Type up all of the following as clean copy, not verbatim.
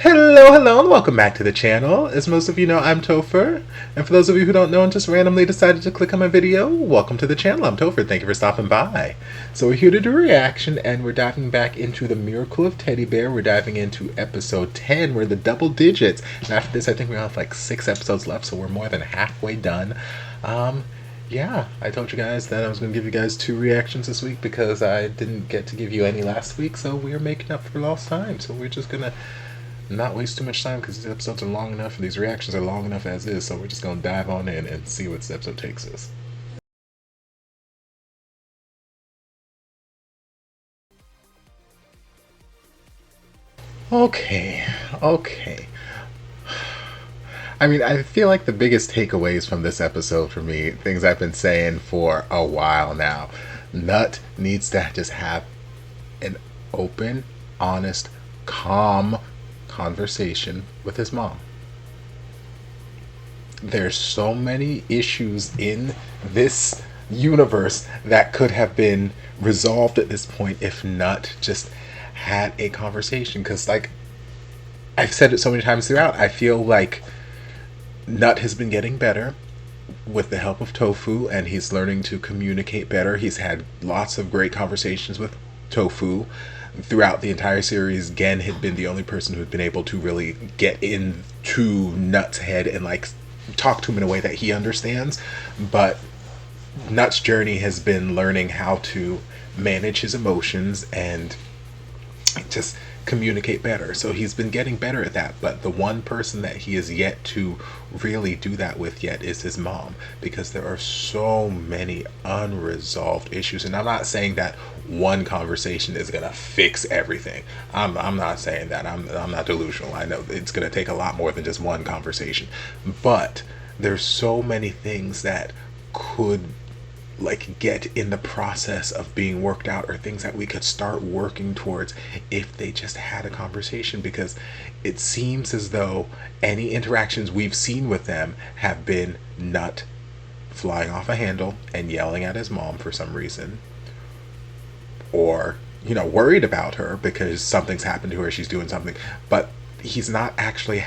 Hello, and welcome back to the channel. As most of you know, I'm Topher. And for those of you who don't know and just randomly decided to click on my video, welcome to the channel. I'm Topher. Thank you for stopping by. So we're here to do a reaction, and we're diving back into The Miracle of Teddy Bear. We're diving into episode 10. We're the double digits. And after this, I think we have like 6 episodes left, so we're more than halfway done. Yeah, I told you guys that I was going to give you guys 2 reactions this week because I didn't get to give you any last week, so we're making up for lost time. So we're just going to not waste too much time because these episodes are long enough and these reactions are long enough as is, so we're just going to dive on in and see what this episode takes us. Okay. I mean, I feel like the biggest takeaways from this episode for me, things I've been saying for a while now, Nut needs to just have an open, honest, calm conversation with his mom. There's so many issues in this universe that could have been resolved at this point if Nut just had a conversation. Because, like, I've said it so many times throughout, I feel like Nut has been getting better with the help of Tofu, and he's learning to communicate better. He's had lots of great conversations with Tofu throughout the entire series. Gen had been the only person who had been able to really get into Nut's head and like talk to him in a way that he understands. But Nut's journey has been learning how to manage his emotions and just communicate better. So he's been getting better at that, but the one person that he has yet to really do that with yet is his mom, because there are so many unresolved issues. And I'm not saying that one conversation is gonna fix everything. I'm not saying that. I'm not delusional. I know it's gonna take a lot more than just one conversation, but there's so many things that could like get in the process of being worked out, or things that we could start working towards if they just had a conversation. Because it seems as though any interactions we've seen with them have been Nut flying off a handle and yelling at his mom for some reason, or worried about her because something's happened to her, she's doing something, but he's not actually,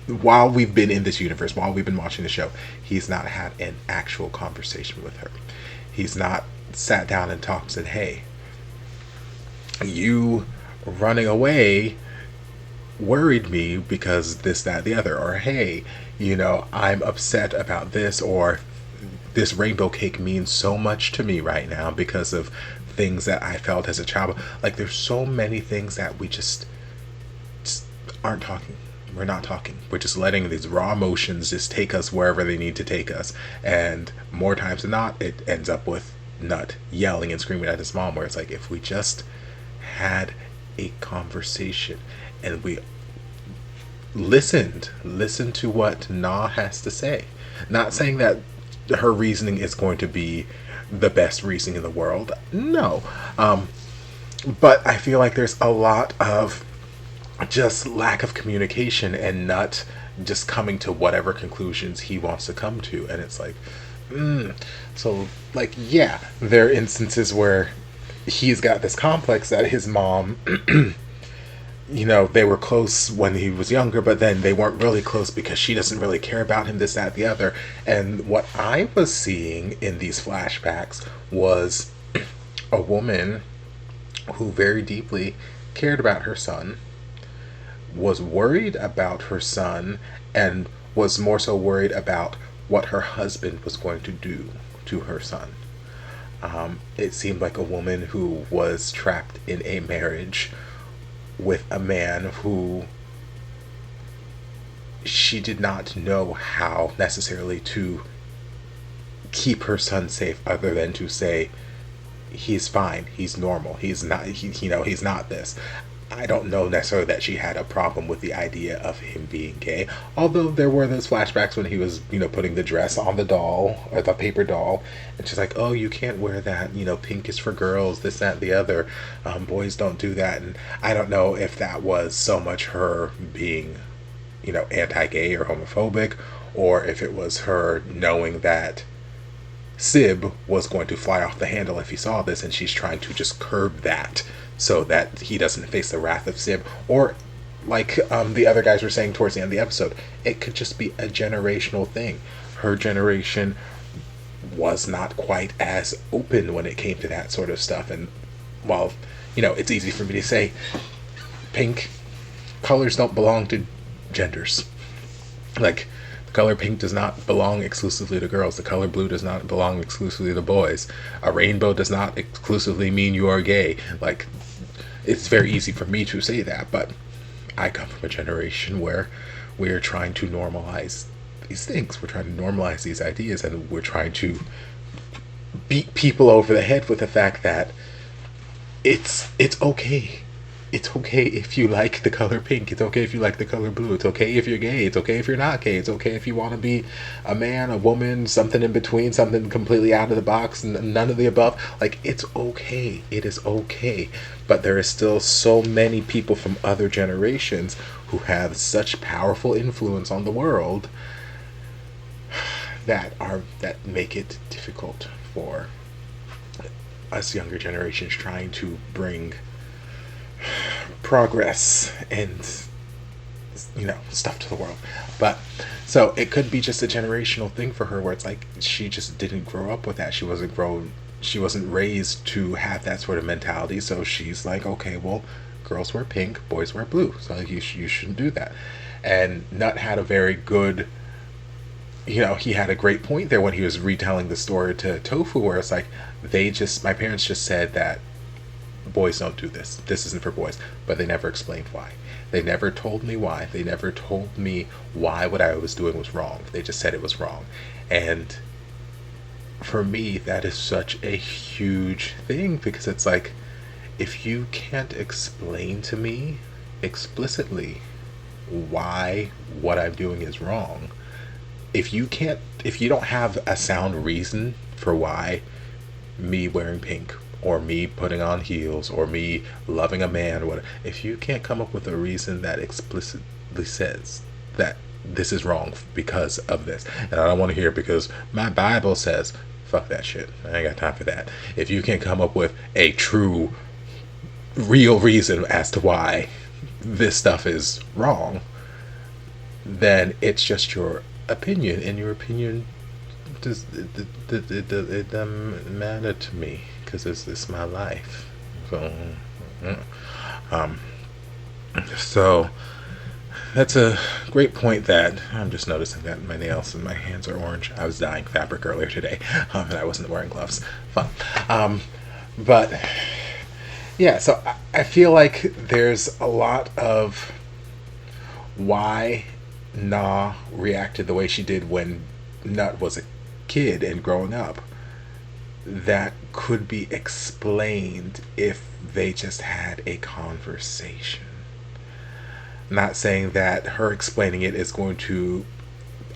while we've been in this universe, while we've been watching the show, he's not had an actual conversation with her. He's not sat down and talked and said, hey, you running away worried me because this, that, the other, or hey, I'm upset about this, or this rainbow cake means so much to me right now because of things that I felt as a child. Like, there's so many things that we just aren't talking. We're not talking. We're just letting these raw emotions just take us wherever they need to take us. And more times than not, it ends up with Nut yelling and screaming at his mom, where it's like, if we just had a conversation and we listened to what Na has to say. Not saying that her reasoning is going to be the best reasoning in the world. No. But I feel like there's a lot of just lack of communication and Nut just coming to whatever conclusions he wants to come to. And it's like, so like, yeah, there are instances where he's got this complex that his mom, they were close when he was younger, but then they weren't really close because she doesn't really care about him, this, that, the other. And what I was seeing in these flashbacks was a woman who very deeply cared about her son, was worried about her son, and was more so worried about what her husband was going to do to her son. It seemed like a woman who was trapped in a marriage with a man who she did not know how necessarily to keep her son safe, other than to say, he's fine, he's normal, he's not, he's not this. I don't know necessarily that she had a problem with the idea of him being gay, although there were those flashbacks when he was, putting the dress on the doll, or the paper doll, and she's like, oh, you can't wear that, pink is for girls, this, that, the other, boys don't do that. And I don't know if that was so much her being, anti-gay or homophobic, or if it was her knowing that Sib was going to fly off the handle if he saw this, and she's trying to just curb that so that he doesn't face the wrath of Sib, or like the other guys were saying towards the end of the episode, it could just be a generational thing. Her generation was not quite as open when it came to that sort of stuff. And while, it's easy for me to say, pink colors don't belong to genders. Like, the color pink does not belong exclusively to girls. The color blue does not belong exclusively to boys. A rainbow does not exclusively mean you are gay. Like, it's very easy for me to say that, but I come from a generation where we're trying to normalize these things. We're trying to normalize these ideas, and we're trying to beat people over the head with the fact that it's okay. It's okay if you like the color pink. It's okay if you like the color blue. It's okay if you're gay. It's okay if you're not gay. It's okay if you want to be a man, a woman, something in between, something completely out of the box, none of the above. Like, it's okay. It is okay. But there is still so many people from other generations who have such powerful influence on the world that make it difficult for us younger generations trying to bring progress and stuff to the world. But so it could be just a generational thing for her, where it's like she just didn't grow up with that. She wasn't raised to have that sort of mentality. So she's like, okay, well, girls wear pink, boys wear blue, so you shouldn't do that. And Nut had a very good, he had a great point there when he was retelling the story to Tofu, where it's like, my parents just said that boys don't do this. This isn't for boys. But they never explained why. They never told me why. They never told me why what I was doing was wrong. They just said it was wrong. And for me, that is such a huge thing, because it's like, if you can't explain to me explicitly why what I'm doing is wrong, if you don't have a sound reason for why me wearing pink, or me putting on heels, or me loving a man, or whatever, if you can't come up with a reason that explicitly says that this is wrong because of this, and I don't want to hear because my Bible says, fuck that shit, I ain't got time for that. If you can't come up with a true, real reason as to why this stuff is wrong, then it's just your opinion, and your opinion it doesn't matter to me, because it's my life. So that's a great point. That I'm just noticing that my nails and my hands are orange. I was dyeing fabric earlier today, and I wasn't wearing gloves. Fun. But yeah, so I feel like there's a lot of why Na reacted the way she did when Nut was a kid and growing up that could be explained if they just had a conversation. Not saying that her explaining it is going to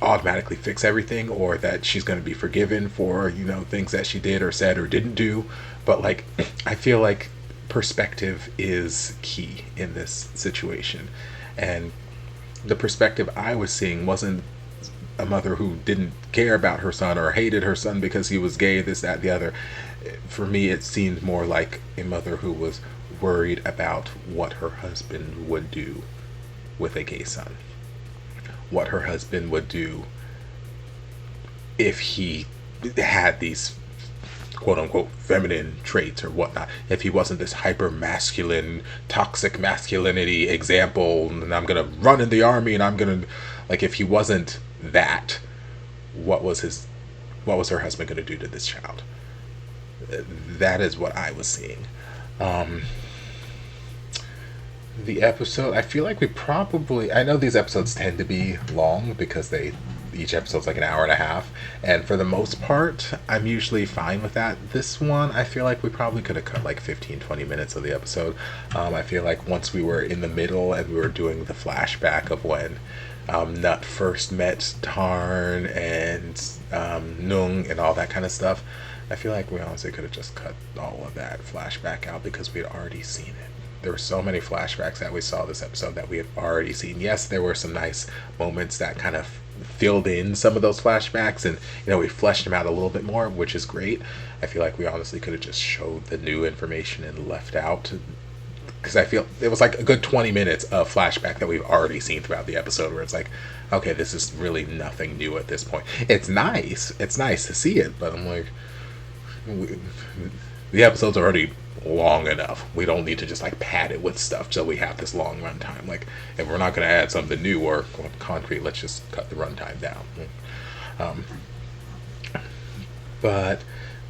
automatically fix everything, or that she's going to be forgiven for things that she did or said or didn't do, but like, I feel like perspective is key in this situation. And the perspective I was seeing wasn't a mother who didn't care about her son or hated her son because he was gay, this, that, the other. For me, it seemed more like a mother who was worried about what her husband would do with a gay son. What her husband would do if he had these quote-unquote feminine traits or whatnot. If he wasn't this hyper-masculine, toxic masculinity example, and I'm going to run in the army, and I'm going to... Like, if he wasn't that, what was her husband going to do to this child? That is what I was seeing. The episode, I feel like I know these episodes tend to be long because each episode's like an hour and a half, and for the most part I'm usually fine with that. This one, I feel like we probably could have cut like 15-20 minutes of the episode. I feel like once we were in the middle and we were doing the flashback of when Nut first met Tarn and Nung and all that kind of stuff, I feel like we honestly could have just cut all of that flashback out because we had already seen it. There were so many flashbacks that we saw this episode that we had already seen. Yes, there were some nice moments that kind of filled in some of those flashbacks, and we fleshed them out a little bit more, which is great. I feel like we honestly could have just showed the new information and left out because I feel it was like a good 20 minutes of flashback that we've already seen throughout the episode, where it's like, okay, this is really nothing new at this point. It's nice to see it, but I'm like, the episode's already long enough. We don't need to just like pad it with stuff so we have this long runtime. Like, if we're not going to add something new or concrete, let's just cut the runtime down. Um, but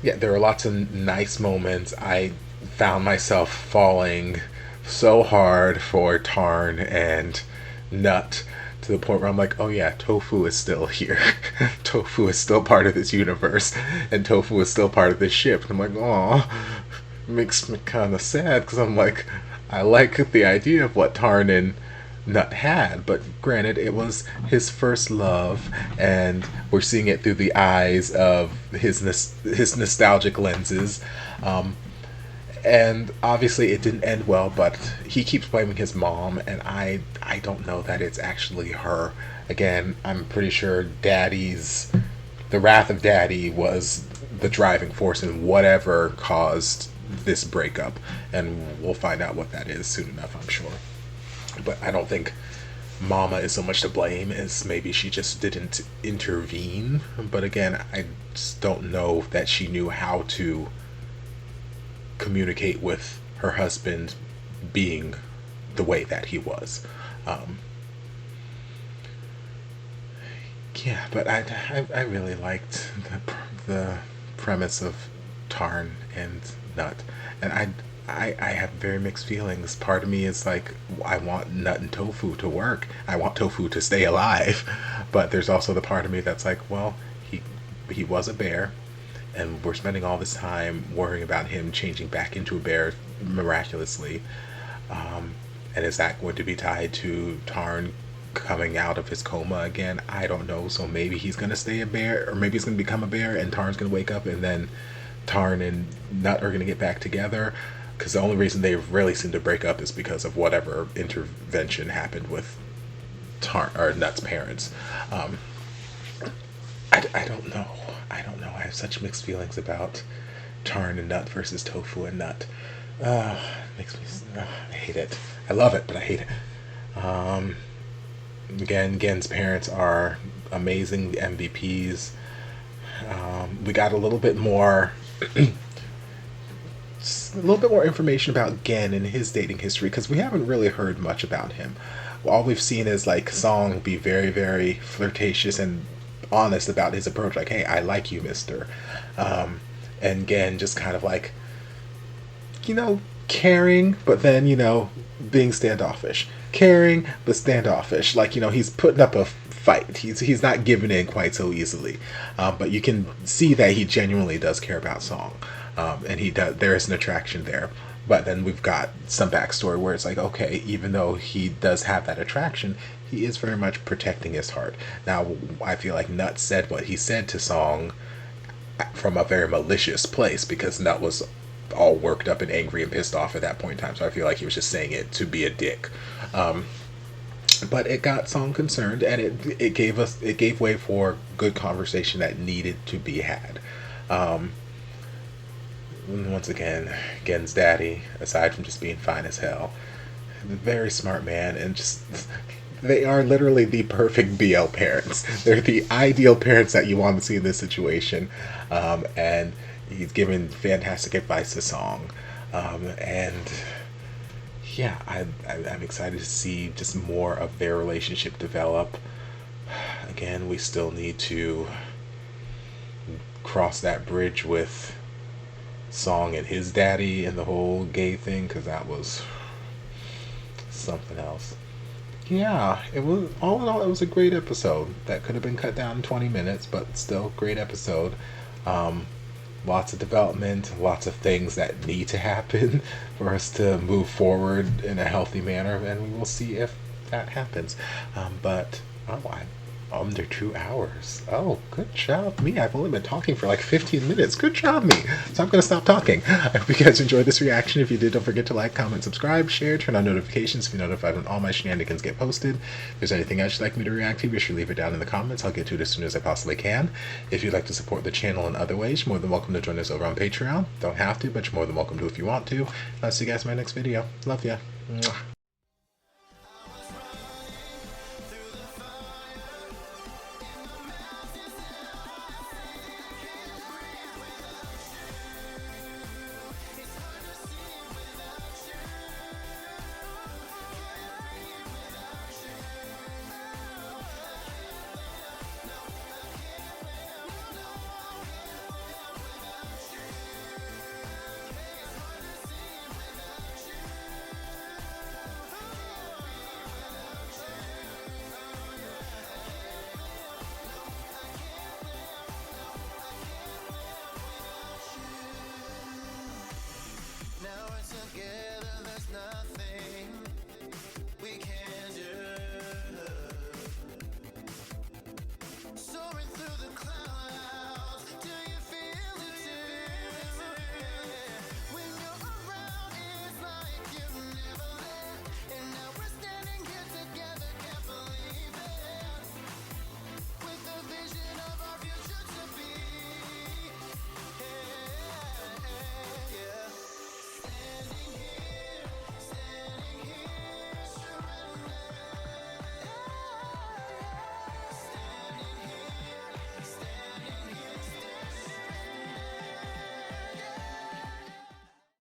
yeah, there were lots of nice moments. I found myself falling so hard for Tarn and Nut, to the point where I'm like, oh yeah, Tofu is still here. Tofu is still part of this universe, and Tofu is still part of this ship. And I'm like, oh, makes me kind of sad, because I'm like, I like the idea of what Tarn and Nut had, but granted, it was his first love, and we're seeing it through the eyes of his nostalgic lenses. And obviously it didn't end well, but he keeps blaming his mom, and I don't know that it's actually her. Again, I'm pretty sure the wrath of Daddy was the driving force in whatever caused this breakup, and we'll find out what that is soon enough, I'm sure. But I don't think Mama is so much to blame as maybe she just didn't intervene. But again, I just don't know that she knew how to communicate with her husband being the way that he was. Yeah, but I really liked the premise of Tarn and Nut, and I have very mixed feelings. Part of me is like, I want Nut and Tofu to work. I want Tofu to stay alive, but there's also the part of me that's like, well, he was a bear, and we're spending all this time worrying about him changing back into a bear miraculously. And is that going to be tied to Tarn coming out of his coma again? I don't know. So maybe he's going to stay a bear, or maybe he's going to become a bear, and Tarn's going to wake up, and then Tarn and Nut are going to get back together. Because the only reason they really seem to break up is because of whatever intervention happened with Tarn or Nut's parents. I don't know. I don't know. I have such mixed feelings about Tarn and Nut versus Tofu and Nut. Makes me. I hate it. I love it, but I hate it. Again, Gen's parents are amazing MVPs. We got a little bit more. A little bit more information about Gen and his dating history, because we haven't really heard much about him. All we've seen is like Song be very, very flirtatious and honest about his approach, like, hey, I like you, mister. And Gen just kind of like, caring, but then, being standoffish. Caring, but standoffish. Like, he's putting up a fight. He's not giving in quite so easily. But you can see that he genuinely does care about Song. And there is an attraction there. But then we've got some backstory where it's like, okay, even though he does have that attraction, he is very much protecting his heart. Now, I feel like Nut said what he said to Song from a very malicious place, because Nut was all worked up and angry and pissed off at that point in time. So I feel like he was just saying it to be a dick. But it got Song concerned, and it gave way for good conversation that needed to be had. Once again, Gen's daddy, aside from just being fine as hell, very smart man, and just, they are literally the perfect BL parents. They're the ideal parents that you want to see in this situation. And he's given fantastic advice to Song. And yeah, I'm excited to see just more of their relationship develop. Again, we still need to cross that bridge with Song and his daddy and the whole gay thing, because that was something else. Yeah, it was, all in all, it was a great episode that could have been cut down in 20 minutes, but still great episode. Lots of development, lots of things that need to happen for us to move forward in a healthy manner, and we will see if that happens. But Under 2 hours. Oh, good job, me. I've only been talking for like 15 minutes. Good job, me. So I'm going to stop talking. I hope you guys enjoyed this reaction. If you did, don't forget to like, comment, subscribe, share, turn on notifications to be notified when all my shenanigans get posted. If there's anything else you'd like me to react to, be sure to leave it down in the comments. I'll get to it as soon as I possibly can. If you'd like to support the channel in other ways, you're more than welcome to join us over on Patreon. Don't have to, but you're more than welcome to if you want to. I'll see you guys in my next video. Love ya. Mwah. Now we're together, there's nothing